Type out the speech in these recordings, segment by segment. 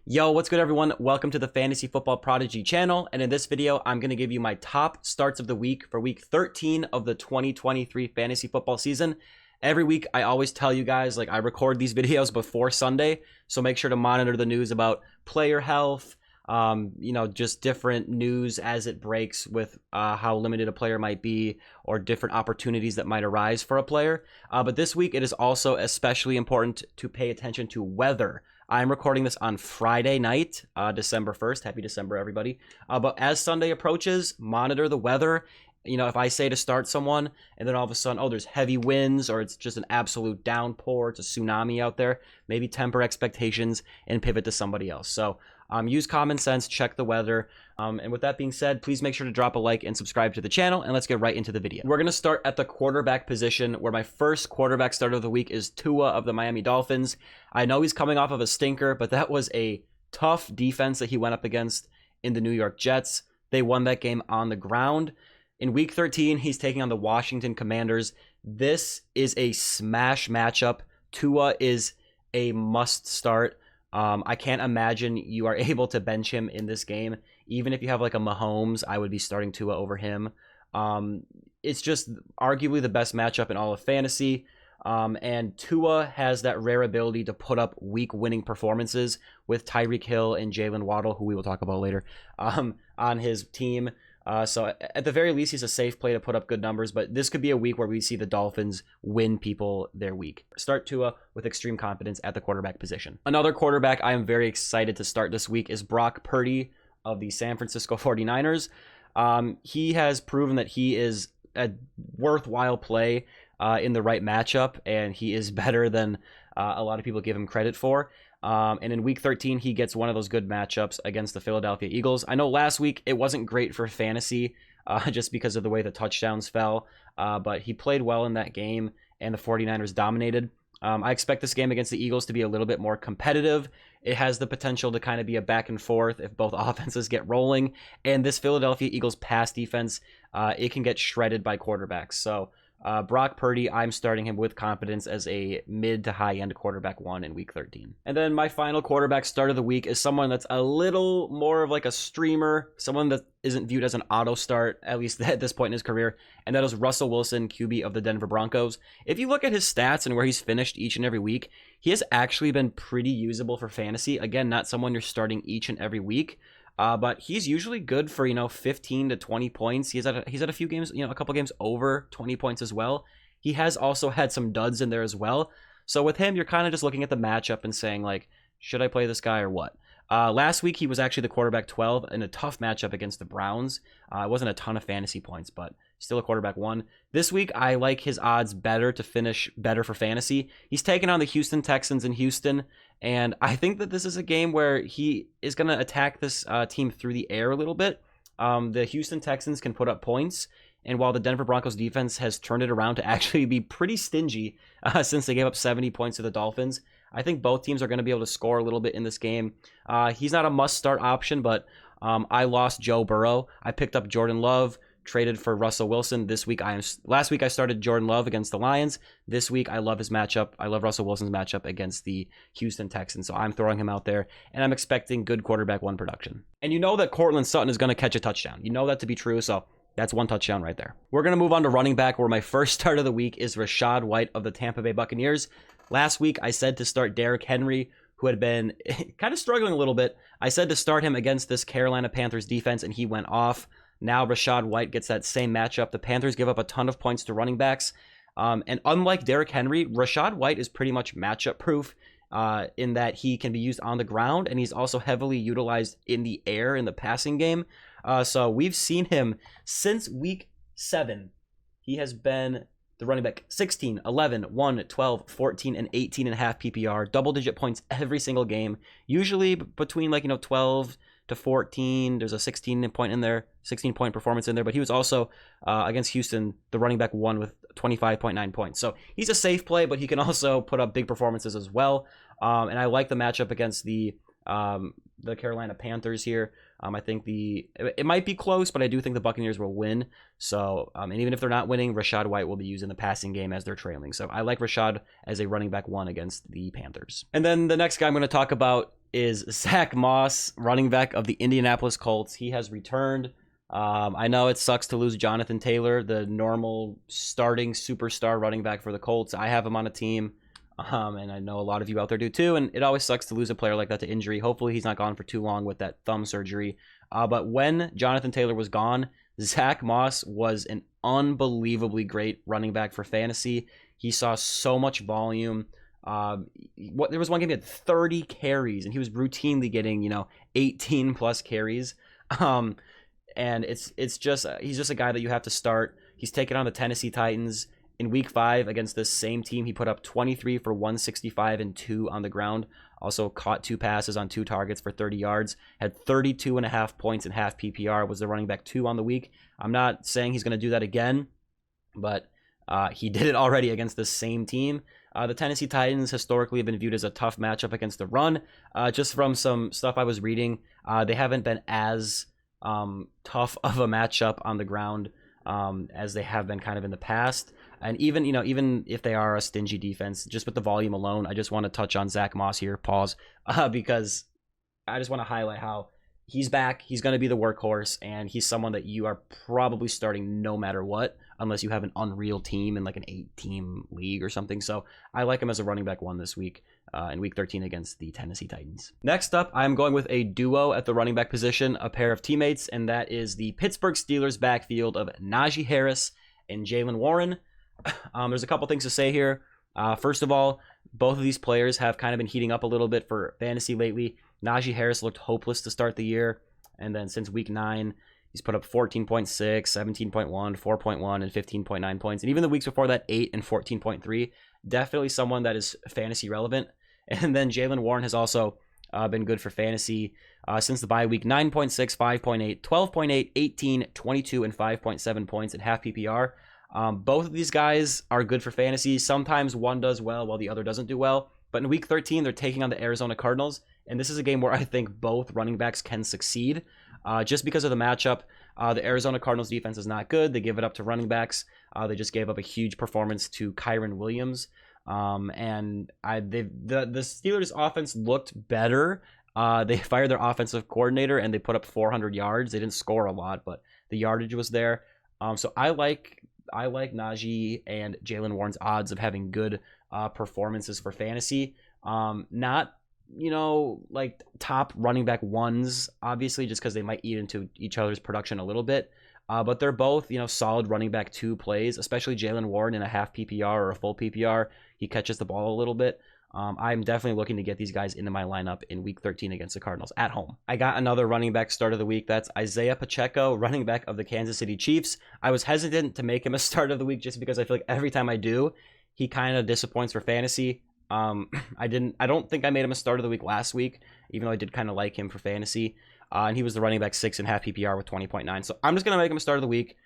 Yo, what's good everyone? Welcome to the Fantasy Football Prodigy channel, and in this video, I'm going to give you my top starts of the week for week 13 of the 2023 fantasy football season. Every week, I always tell you guys, I record these videos before Sunday, so make sure to monitor the news about player health, just different news as it breaks with how limited a player might be or different opportunities that might arise for a player. But this week, it is also especially important to pay attention to weather. I'm recording this on Friday night, December 1st. Happy December, everybody. But as Sunday approaches, monitor the weather. If I say to start someone and then all of a sudden, oh, there's heavy winds or it's just an absolute downpour, it's a tsunami out there, maybe temper expectations and pivot to somebody else. So use common sense, check the weather. And with that being said, please make sure to drop a like and subscribe to the channel, and let's get right into the video. We're going to start at the quarterback position, where my first quarterback start of the week is Tua of the Miami Dolphins. I know he's coming off of a stinker, but that was a tough defense that he went up against in the New York Jets. They won that game on the ground. In week 13, he's taking on the Washington Commanders. This is a smash matchup. Tua is a must start. I can't imagine you are able to bench him in this game. Even if you have like a Mahomes, I would be starting Tua over him. It's just arguably the best matchup in all of fantasy. And Tua has that rare ability to put up week-winning performances with Tyreek Hill and Jaylen Waddle, who we will talk about later, on his team. So at the very least, he's a safe play to put up good numbers, but this could be a week where we see the Dolphins win people their week. Start Tua with extreme confidence at the quarterback position. Another quarterback I am very excited to start this week is Brock Purdy of the San Francisco 49ers. He has proven that he is a worthwhile play in the right matchup, and he is better than a lot of people give him credit for. And in week 13, he gets one of those good matchups against the Philadelphia Eagles. I know last week it wasn't great for fantasy just because of the way the touchdowns fell, but he played well in that game, and the 49ers dominated. I expect this game against the Eagles to be a little bit more competitive. It has the potential to kind of be a back and forth if both offenses get rolling. And this Philadelphia Eagles pass defense, it can get shredded by quarterbacks. So Brock Purdy, I'm starting him with confidence as a mid to high end quarterback one in week 13. And then my final quarterback start of the week is someone that's a little more of like a streamer, someone that isn't viewed as an auto start, at least at this point in his career, and that is Russell Wilson, QB of the Denver Broncos. If you look at his stats and where he's finished each and every week, he has actually been pretty usable for fantasy. Again, not someone you're starting each and every week. But he's usually good for, 15 to 20 points. He's had a few games, a couple games over 20 points as well. He has also had some duds in there as well. So with him, you're kind of just looking at the matchup and saying, like, should I play this guy or what? Last week, he was actually the quarterback 12 in a tough matchup against the Browns. It wasn't a ton of fantasy points, but still a quarterback one. This week, I like his odds better to finish better for fantasy. He's taken on the Houston Texans in Houston, and I think that this is a game where he is going to attack this team through the air a little bit. The Houston Texans can put up points, and while the Denver Broncos defense has turned it around to actually be pretty stingy since they gave up 70 points to the Dolphins, I think both teams are going to be able to score a little bit in this game. He's not a must-start option, but I lost Joe Burrow. I picked up Jordan Love, traded for Russell Wilson. Last week I started Jordan Love against the Lions. This week I love his matchup. I love Russell Wilson's matchup against the Houston Texans, so I'm throwing him out there, and I'm expecting good quarterback one production. And you know that Cortland Sutton is going to catch a touchdown. You know that to be true, so that's one touchdown right there. We're going to move on to running back, where my first start of the week is Rachaad White of the Tampa Bay Buccaneers. Last week, I said to start Derrick Henry, who had been kind of struggling a little bit. I said to start him against this Carolina Panthers defense, and he went off. Now Rachaad White gets that same matchup. The Panthers give up a ton of points to running backs. And unlike Derrick Henry, Rachaad White is pretty much matchup proof in that he can be used on the ground, and he's also heavily utilized in the air in the passing game. So we've seen him since week 7. He has been the running back 16, 11, 1, 12, 14, and 18 and a half PPR, double-digit points every single game, usually between 12 to 14. There's a 16-point performance in there, but he was also against Houston, the running back one with 25.9 points. So he's a safe play, but he can also put up big performances as well. And I like the matchup against the Carolina Panthers here. I think it might be close, but I do think the Buccaneers will win. So, and even if they're not winning, Rachaad White will be used in the passing game as they're trailing. So I like Rachaad as a running back one against the Panthers. And then the next guy I'm going to talk about is Zach Moss, running back of the Indianapolis Colts. He has returned. I know it sucks to lose Jonathan Taylor, the normal starting superstar running back for the Colts. I have him on a team, and I know a lot of you out there do too, and it always sucks to lose a player like that to injury. Hopefully he's not gone for too long with that thumb surgery. But when Jonathan Taylor was gone, Zach Moss was an unbelievably great running back for fantasy. He saw so much volume. There was one game he had 30 carries, and he was routinely getting 18 plus carries. And it's just he's just a guy that you have to start. He's taken on the Tennessee Titans in Week 5 against this same team. He put up 23 for 165 and 2 on the ground. Also caught 2 passes on 2 targets for 30 yards. Had 32.5 points in half PPR. Was the running back 2 on the week. I'm not saying he's going to do that again, but he did it already against the same team. The Tennessee Titans historically have been viewed as a tough matchup against the run. Just from some stuff I was reading, they haven't been as tough of a matchup on the ground as they have been kind of in the past. And even if they are a stingy defense, just with the volume alone, I just want to touch on Zach Moss here, because I just want to highlight how he's back. He's going to be the workhorse, and he's someone that you are probably starting no matter what, unless you have an unreal team in like an 8-team league or something. So I like him as a running back 1 this week in Week 13 against the Tennessee Titans. Next up, I'm going with a duo at the running back position, a pair of teammates, and that is the Pittsburgh Steelers backfield of Najee Harris and Jaylen Warren. There's a couple things to say here. First of all, both of these players have kind of been heating up a little bit for fantasy lately. Najee Harris looked hopeless to start the year, and then since Week 9, he's put up 14.6, 17.1, 4.1, and 15.9 points. And even the weeks before that, 8 and 14.3. Definitely someone that is fantasy relevant. And then Jaylen Warren has also been good for fantasy since the bye week. 9.6, 5.8, 12.8, 18, 22, and 5.7 points at half PPR. Both of these guys are good for fantasy. Sometimes one does well while the other doesn't do well. But in Week 13, they're taking on the Arizona Cardinals. And this is a game where I think both running backs can succeed. Just because of the matchup, the Arizona Cardinals defense is not good. They give it up to running backs. They just gave up a huge performance to Kyren Williams. And the Steelers offense looked better. They fired their offensive coordinator and they put up 400 yards. They didn't score a lot, but the yardage was there. So I like Najee and Jaylen Warren's odds of having good performances for fantasy. Not like top running back 1s, obviously, just because they might eat into each other's production a little bit. But they're both, solid running back 2 plays, especially Jaylen Warren in a half PPR or a full PPR. He catches the ball a little bit. I'm definitely looking to get these guys into my lineup in Week 13 against the Cardinals at home. I got another running back start of the week. That's Isaiah Pacheco, running back of the Kansas City Chiefs. I was hesitant to make him a start of the week just because I feel like every time I do, he kind of disappoints for fantasy. I don't think I made him a start of the week last week, even though I did kind of like him for fantasy. And he was the running back 6 and half PPR with 20.9. So I'm just going to make him a start of the week.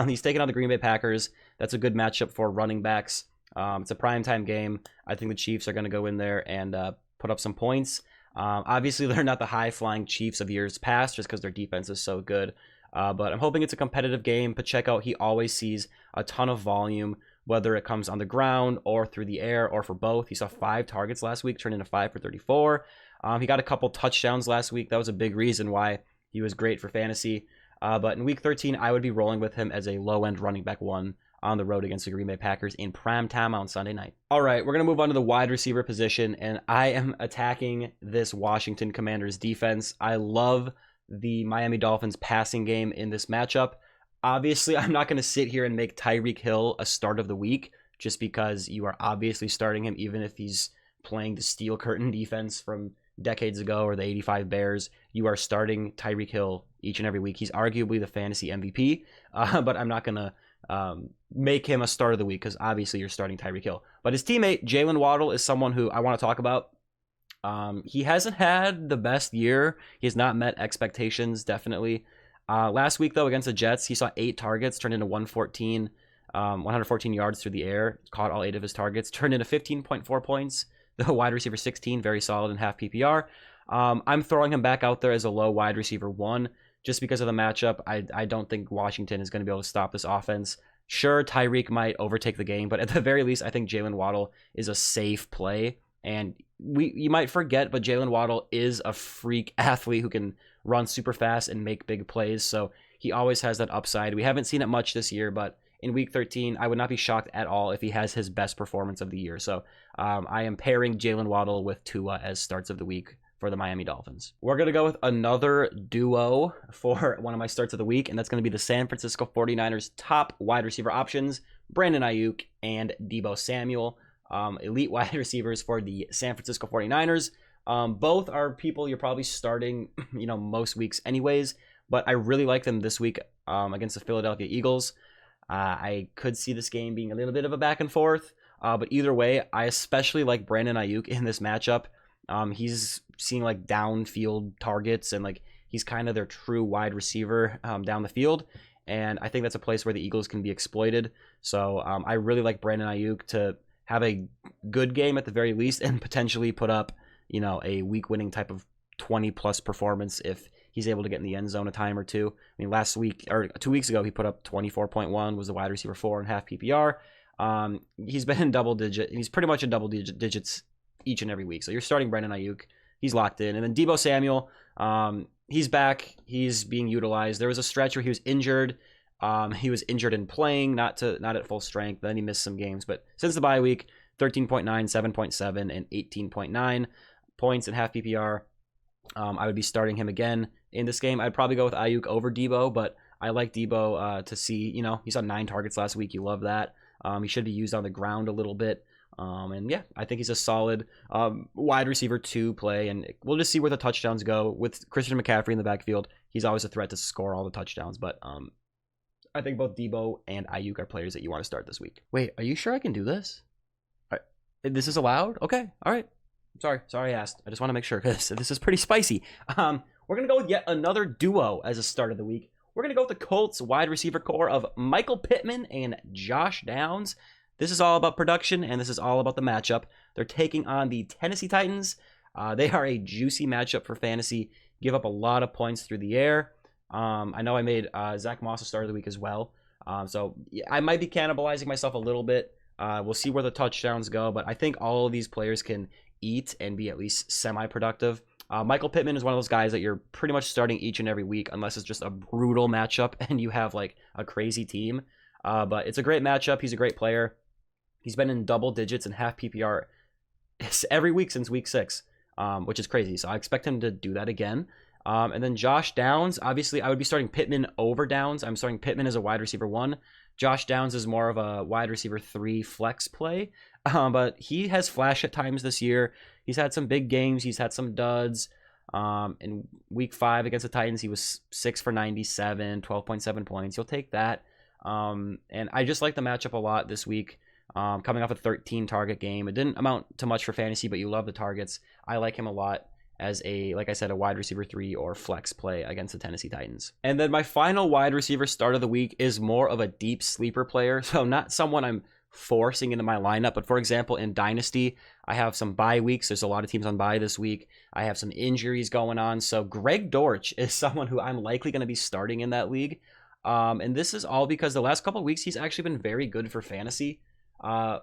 He's taking on the Green Bay Packers. That's a good matchup for running backs. It's a primetime game. I think the Chiefs are going to go in there and put up some points. Obviously, they're not the high-flying Chiefs of years past just because their defense is so good. But I'm hoping it's a competitive game. Pacheco, he always sees a ton of volume, whether it comes on the ground or through the air or for both. He saw 5 targets last week, turned into 5 for 34. He got a couple touchdowns last week. That was a big reason why he was great for fantasy. But in Week 13, I would be rolling with him as a low-end running back 1 on the road against the Green Bay Packers in prime time on Sunday night. All right, we're going to move on to the wide receiver position, and I am attacking this Washington Commanders defense. I love the Miami Dolphins passing game in this matchup. Obviously, I'm not going to sit here and make Tyreek Hill a start of the week just because you are obviously starting him, even if he's playing the steel curtain defense from decades ago or the 85 Bears. You are starting Tyreek Hill each and every week. He's arguably the fantasy MVP, but I'm not going to make him a start of the week because obviously you're starting Tyreek Hill. But his teammate, Jaylen Waddle, is someone who I want to talk about. He hasn't had the best year. He has not met expectations, definitely. Last week, though, against the Jets, he saw 8 targets, turned into 114 yards through the air, caught all 8 of his targets, turned into 15.4 points. The wide receiver 16, very solid in half PPR. I'm throwing him back out there as a low wide receiver 1 just because of the matchup. I don't think Washington is going to be able to stop this offense. Sure, Tyreek might overtake the game, but at the very least, I think Jaylen Waddle is a safe play. And you might forget, but Jaylen Waddle is a freak athlete who can run super fast and make big plays. So he always has that upside. We haven't seen it much this year, but in week 13, I would not be shocked at all if he has his best performance of the year. So I am pairing Jaylen Waddle with Tua as starts of the week for the Miami Dolphins. We're going to go with another duo for one of my starts of the week, and that's going to be the San Francisco 49ers top wide receiver options, Brandon Aiyuk and Deebo Samuel. Elite wide receivers for the San Francisco 49ers. Both are people you're probably starting, most weeks anyways, but I really like them this week against the Philadelphia Eagles. I could see this game being a little bit of a back and forth, but either way, I especially like Brandon Aiyuk in this matchup. He's seeing like downfield targets, and like he's kind of their true wide receiver down the field, and I think that's a place where the Eagles can be exploited. So I really like Brandon Aiyuk to have a good game at the very least, and potentially put up, a week-winning type of 20-plus performance if he's able to get in the end zone a time or two. I mean, last week or 2 weeks ago, he put up 24.1, was the wide receiver 4 and half PPR. He's been in double digit. He's pretty much in double digits each and every week. So you're starting Brandon Aiyuk. He's locked in. And then Deebo Samuel, he's back. He's being utilized. There was a stretch where he was injured. He was injured in playing, not at full strength. Then he missed some games. But since the bye week, 13.9, 7.7, and 18.9 points in half PPR. I would be starting him again in this game. I'd probably go with Aiyuk over Deebo, but I like Deebo to see, he saw 9 targets last week. You love that. He should be used on the ground a little bit. And yeah, I think he's a solid wide receiver to play, and we'll just see where the touchdowns go. With Christian McCaffrey in the backfield, he's always a threat to score all the touchdowns, but I think both Deebo and Aiyuk are players that you want to start this week. Wait, are you sure I can do this? This is allowed? Okay, all right. Sorry I asked. I just want to make sure because this is pretty spicy. We're going to go with yet another duo as a start of the week. We're going to go with the Colts wide receiver core of Michael Pittman and Josh Downs. This is all about production, and this is all about the matchup. They're taking on the Tennessee Titans. They are a juicy matchup for fantasy. Give up a lot of points through the air. I know I made Zack Moss a start of the week as well. So I might be cannibalizing myself a little bit. We'll see where the touchdowns go, but I think all of these players can eat and be at least semi-productive. Michael Pittman is one of those guys that you're pretty much starting each and every week unless it's just a brutal matchup and you have like a crazy team. But it's a great matchup. He's a great player. He's been in double digits and half PPR every week since week 6, which is crazy. So I expect him to do that again. And then Josh Downs, obviously I would be starting Pittman over Downs. I'm starting Pittman as a wide receiver 1. Josh Downs is more of a wide receiver 3 flex play. But he has flashed at times this year. He's had some big games. He's had some duds. In week 5 against the Titans, he was 6 for 97, 12.7 points. You'll take that. And I just like the matchup a lot this week. Coming off a 13 target game. It didn't amount to much for fantasy, but you love the targets. I like him a lot as like I said, a wide receiver 3 or flex play against the Tennessee Titans. And then my final wide receiver start of the week is more of a deep sleeper player. So not someone I'm forcing into my lineup, but for example, in Dynasty, I have some bye weeks. There's a lot of teams on bye this week. I have some injuries going on. So Greg Dortch is someone who I'm likely going to be starting in that league. And this is all because the last couple of weeks, he's actually been very good for fantasy.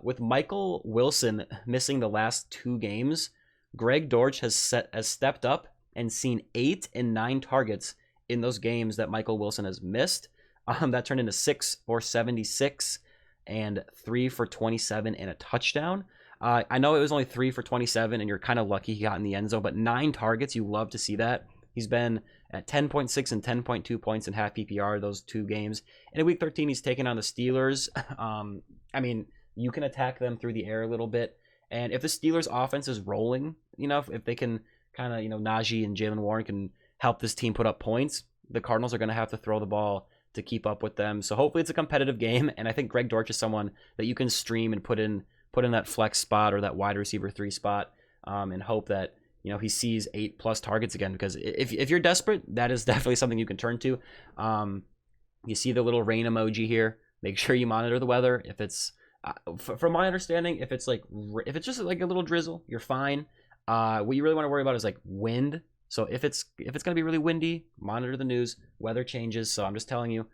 With Michael Wilson missing the last 2 games, Greg Dortch has stepped up and seen 8 and 9 targets in those games that Michael Wilson has missed. That turned into 6 for 76 and 3 for 27 and a touchdown. I know it was only 3 for 27 and you're kind of lucky he got in the end zone, but 9 targets, you love to see that. He's been at 10.6 and 10.2 points in half PPR those 2 games. And in week 13, he's taken on the Steelers. I mean, you can attack them through the air a little bit. And if the Steelers offense is rolling, if they can kind of, Najee and Jaylen Warren can help this team put up points, the Cardinals are going to have to throw the ball to keep up with them. So hopefully it's a competitive game. And I think Greg Dortch is someone that you can stream and put in that flex spot or that wide receiver 3 spot, and hope that, he sees 8+ targets again, because if you're desperate, that is definitely something you can turn to. You see the little rain emoji here. Make sure you monitor the weather. If it's, from my understanding, if it's just like a little drizzle, you're fine. What you really want to worry about is like wind. So if it's going to be really windy, monitor the news. Weather changes, so I'm just telling you,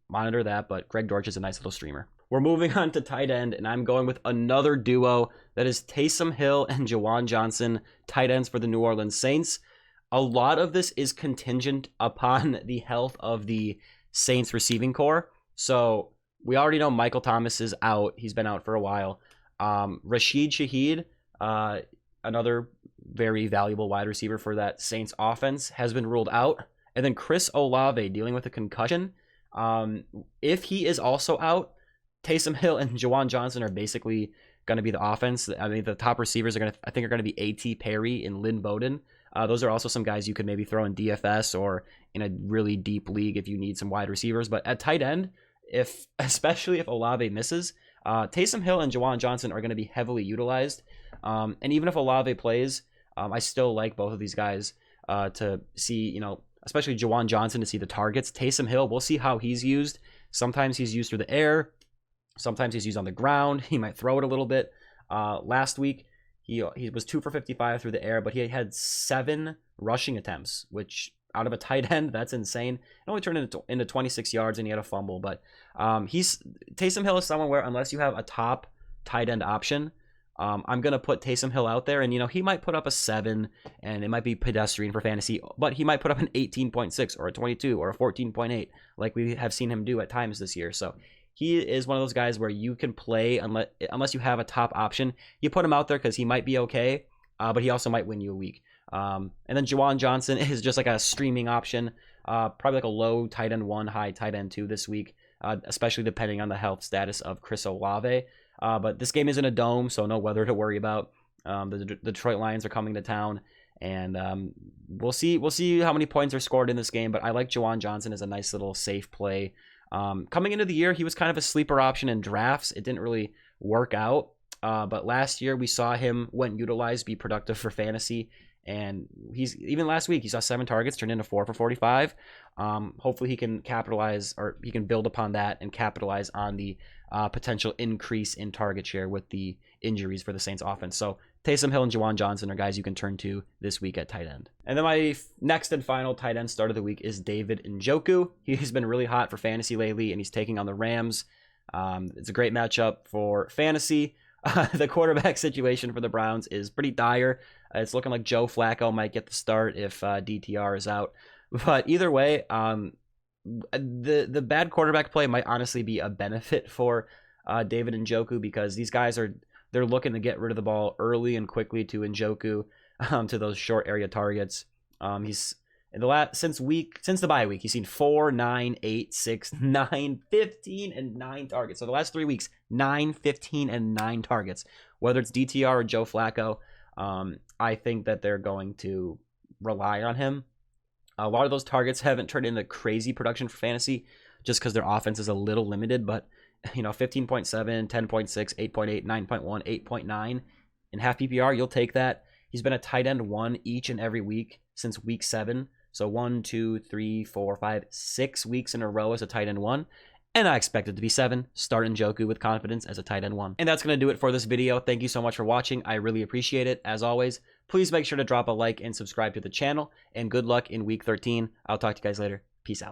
monitor that. But Greg Dortch is a nice little streamer. we're moving on to tight end, and I'm going with another duo that is Taysom Hill and Juwan Johnson, tight ends for the New Orleans Saints. A lot of this is contingent upon the health of the Saints receiving core. So we already know Michael Thomas is out. He's been out for a while. Rashid Shaheed, another very valuable wide receiver for that Saints offense, has been ruled out. And then Chris Olave dealing with a concussion. If he is also out, Taysom Hill and Juwan Johnson are basically going to be the offense. I mean, the top receivers are going to be A.T. Perry and Lynn Bowden. Those are also some guys you could maybe throw in DFS or in a really deep league if you need some wide receivers. But at tight end, especially if Olave misses, Taysom Hill and Juwan Johnson are going to be heavily utilized. And even if Olave plays, I still like both of these guys to see, especially Juwan Johnson, to see the targets. Taysom Hill, we'll see how he's used. Sometimes he's used through the air. Sometimes he's used on the ground. He might throw it a little bit. Last week, he was 2 for 55 through the air, but he had 7 rushing attempts, which out of a tight end, that's insane. It only turned into 26 yards, and he had a fumble. But Taysom Hill is someone where unless you have a top tight end option, I'm going to put Taysom Hill out there, and he might put up a 7, and it might be pedestrian for fantasy, but he might put up an 18.6 or a 22 or a 14.8 like we have seen him do at times this year. So he is one of those guys where you can play unless you have a top option. You put him out there because he might be okay, but he also might win you a week. And then Juwan Johnson is just like a streaming option, probably like a low tight end 1, high tight end 2 this week, especially depending on the health status of Chris Olave. But this game is in a dome, so no weather to worry about. The Detroit Lions are coming to town, and we'll see how many points are scored in this game. But I like Juwan Johnson as a nice little safe play. Coming into the year, he was kind of a sleeper option in drafts. It didn't really work out, but last year we saw him, when utilized, be productive for fantasy. And even last week, he saw 7 targets, turned into 4 for 45. Hopefully he can capitalize, or he can build upon that and capitalize on the potential increase in target share with the injuries for the Saints offense. So Taysom Hill and Juwan Johnson are guys you can turn to this week at tight end. And then my next and final tight end start of the week is David Njoku. He's been really hot for fantasy lately, and he's taking on the Rams. It's a great matchup for fantasy. The quarterback situation for the Browns is pretty dire. It's looking like Joe Flacco might get the start if DTR is out. But either way, the bad quarterback play might honestly be a benefit for David Njoku, because these guys they're looking to get rid of the ball early and quickly to Njoku, to those short area targets. He's since the bye week, he's seen 4, 9, 8, 6, 9, 15, and 9 targets. So the last 3 weeks, 9, 15, and 9 targets. Whether it's DTR or Joe Flacco, I think that they're going to rely on him. A lot of those targets haven't turned into crazy production for fantasy just because their offense is a little limited, but 15.7, 10.6, 8.8, 9.1, 8.9 in half PPR, you'll take that. He's been a tight end 1 each and every week since week 7. So 1, 2, 3, 4, 5, 6 weeks in a row as a tight end 1. And I expect it to be 7. Start Njoku with confidence as a tight end 1. And that's going to do it for this video. Thank you so much for watching. I really appreciate it. As always, please make sure to drop a like and subscribe to the channel. And good luck in week 13. I'll talk to you guys later. Peace out.